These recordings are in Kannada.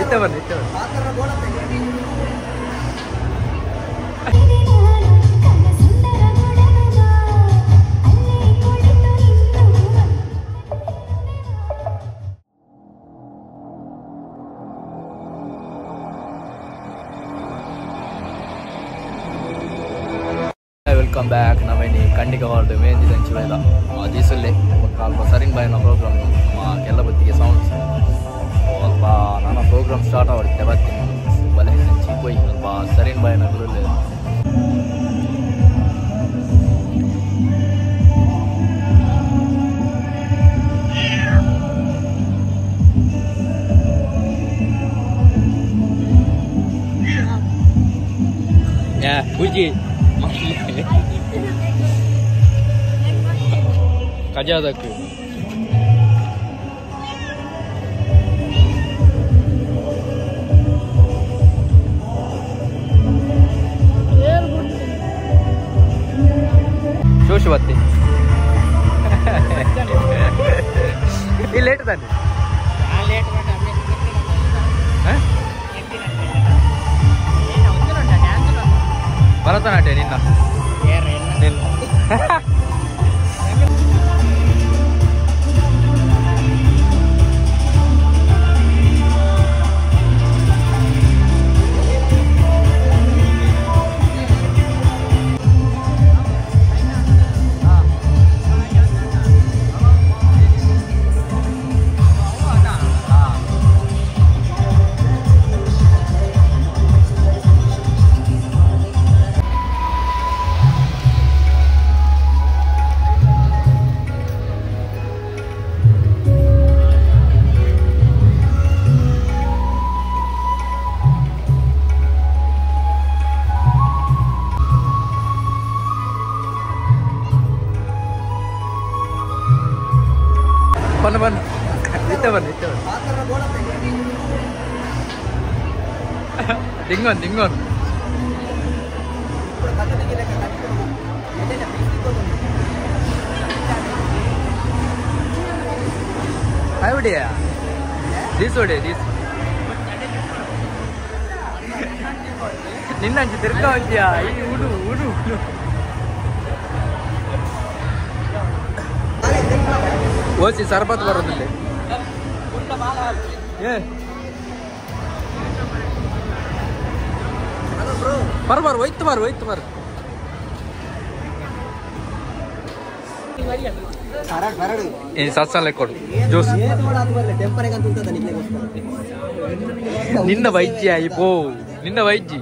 इतने बन वेलकम बैक नवेनी कंडिक वार्ड मेन चिवेद जीसुल्ले सरिंग बाय प्रोग्राम केल बत्ती सौंड्स नाना प्रोग्राम स्टार्ट आगे बत्ती बल सरिंग बाय कजादक जोश बत्ती लेट दानी भरतनाट्य निन्न बन इतने दिंगन दिंगन आइडिया दिस ओडे दिस निन्न तिरका होत्या उडु उडु ओसी सरबत बरोदिल्ले बरबर होಯ್ತು बार सत्संग ಕೊಡು ಜ್ಯೂಸ್ ನಿನ್ನ ವೈಜ್ಯ ಇಪೋ ನಿನ್ನ ವೈಜ್ಯ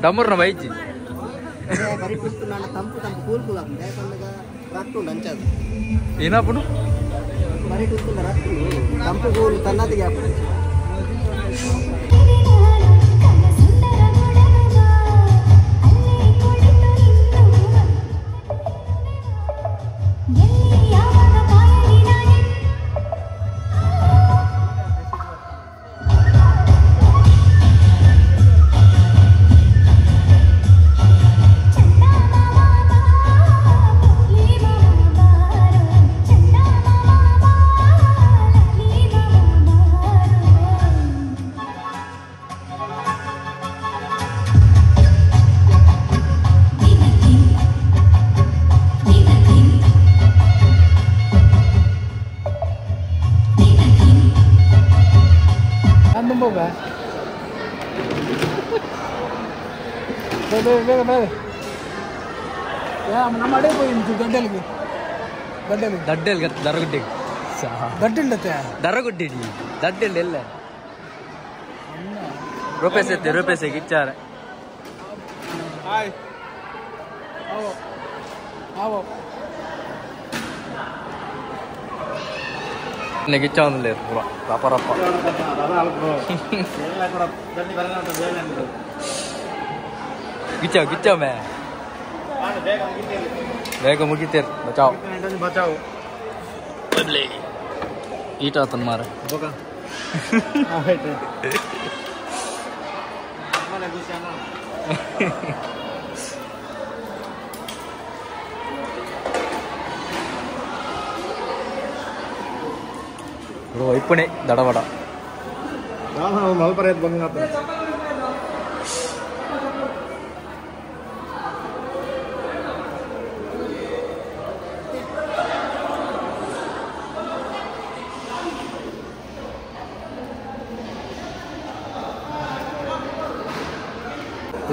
ದಮೂರ್ನ ವೈಜ್ಯ ಏನಪ್ಪನು ರೂಪಾಯಿ ಗಿಚ್ಚಾರ गिच्चा पूरा रप गिच्चा गिच्चा मैं ಬೇಗ ಮುಗಿತೀರ್ ಬಚಾವ್ ಬಚಾವ್ ಬದಲೇ ಈಟ ಆತನ್ ಮಾರ ಬಗ ಆಯ್ತು ಮನೆ ಗುಸಾನ ಬ್ರೋ ಇಪ್ಪಣೆ ದಡಬಡ ಮಲ್ಪರ ಬಂಗ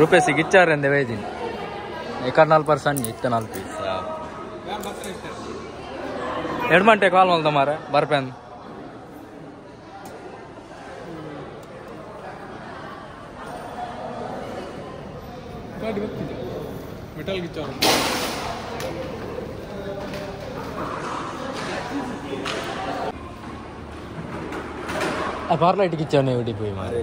ರೂಪಾಯಿ ಸಿಗಿಚ್ಚಾರಂದೆ ವೇದಿನ 4% ಇತ್ತ 4 ಪೀಸ್ ಎರಡು ಗಂಟೆ ಕಾಲ್ ಮಾಡ್ದ ಮಾರ ಬರ್ಪೇನ್ ಮೆಟಲ್ ಗಿಚ್ಚಾರ ಪಾರ್ಲೈಟ್ ಗಿಚ್ಚಾನೆ ಹೊಡಿ പോയി ಮಾರ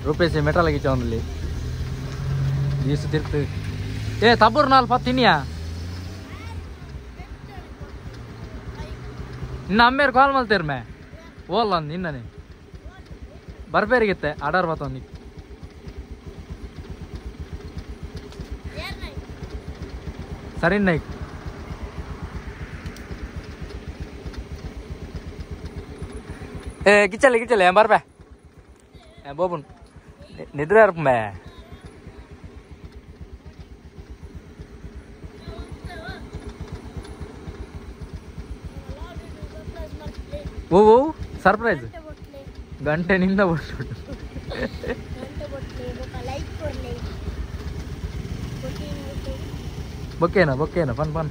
ರೂಪೇಸಿ ಮೆಟಲ್ ಆಗಿಚ್ಚ ಒಂದಲ್ಲಿ ಈಸು ತಿರ್ತು ತಬ್ಬೂರು 4 ತಿನ್ನಿಯಾ ನಿನ್ನ ಅಮ್ಮೇರು ಕಾಲ್ ಮಾಡ್ತೀರ ಮೇ ಓಲ್ಲ ನಿನ್ನನೆ ಬರ್ಬೇರಿಗಿತ್ತೆ ಆರ್ಡರ್ ಬತ್ತೊಂದು ಸರಿ ನೈಕ್ ಗಿಚ್ಚಲ್ಲ ಬರ್ಬೇ ಬೋಬುನ್ ನಿದ್ರೆ ಇರ್ಪೇ ಓ ಸರ್ಪ್ರೈಸ್ ಗಂಟೆ ನಿಂದ ಬಿಟ್ಟು ಬೊಕ್ಕೇನ ಫನ್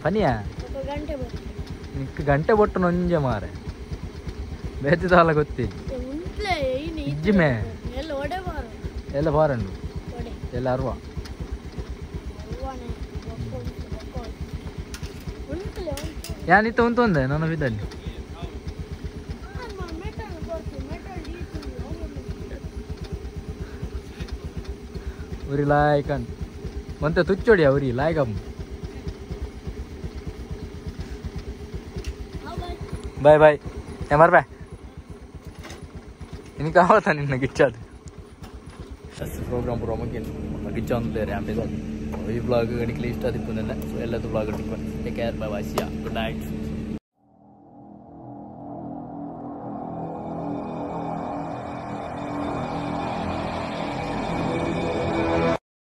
ಫನಿಯಾ ನಿಕ್ ಗಂಟೆ ಬೊಟ್ಟು ನೊಂಜೆ ಮಾರೆ ಬೇತಿದಾಲ ಗೊತ್ತಿ ಇಜ್ಜಿಮೆ ಎಲ್ಲ ಬಾರಂಡು ಎಲ್ಲ ಅರ್ವ ಯಾನಿತ್ತು ಉಂಟು ನನ್ನ ವಿದಲ್ಲಿ ಉರಿ ಲಾಯ್ಕಂಡ್ ಮಂತೆ ತುಚ್ಚೋಡಿಯ ಉರಿ ಲಾಯ್ಕಮ್ಮ ಬಾಯ್ ಬಾಯ್ ಮರ್ಬೆ ಇನ್ನು ಕಾವತ್ತ ನಿನ್ನ ಗಿಚ್ಚಾದು ಪ್ರೋಗ್ರಾಮ್ ಪೂರ ಮುಗಿನ ಗಿಚ್ಚ ಅಂತಾರೆ ಆಮೇಲೆ ಈ ಬ್ಲಾಗ್ ಗಣಿಕಲಿ ಇಷ್ಟ ಆದಿತ್ತು ನನ್ನ ಸೊ ಎಲ್ಲದು blog take care bye bye see you good night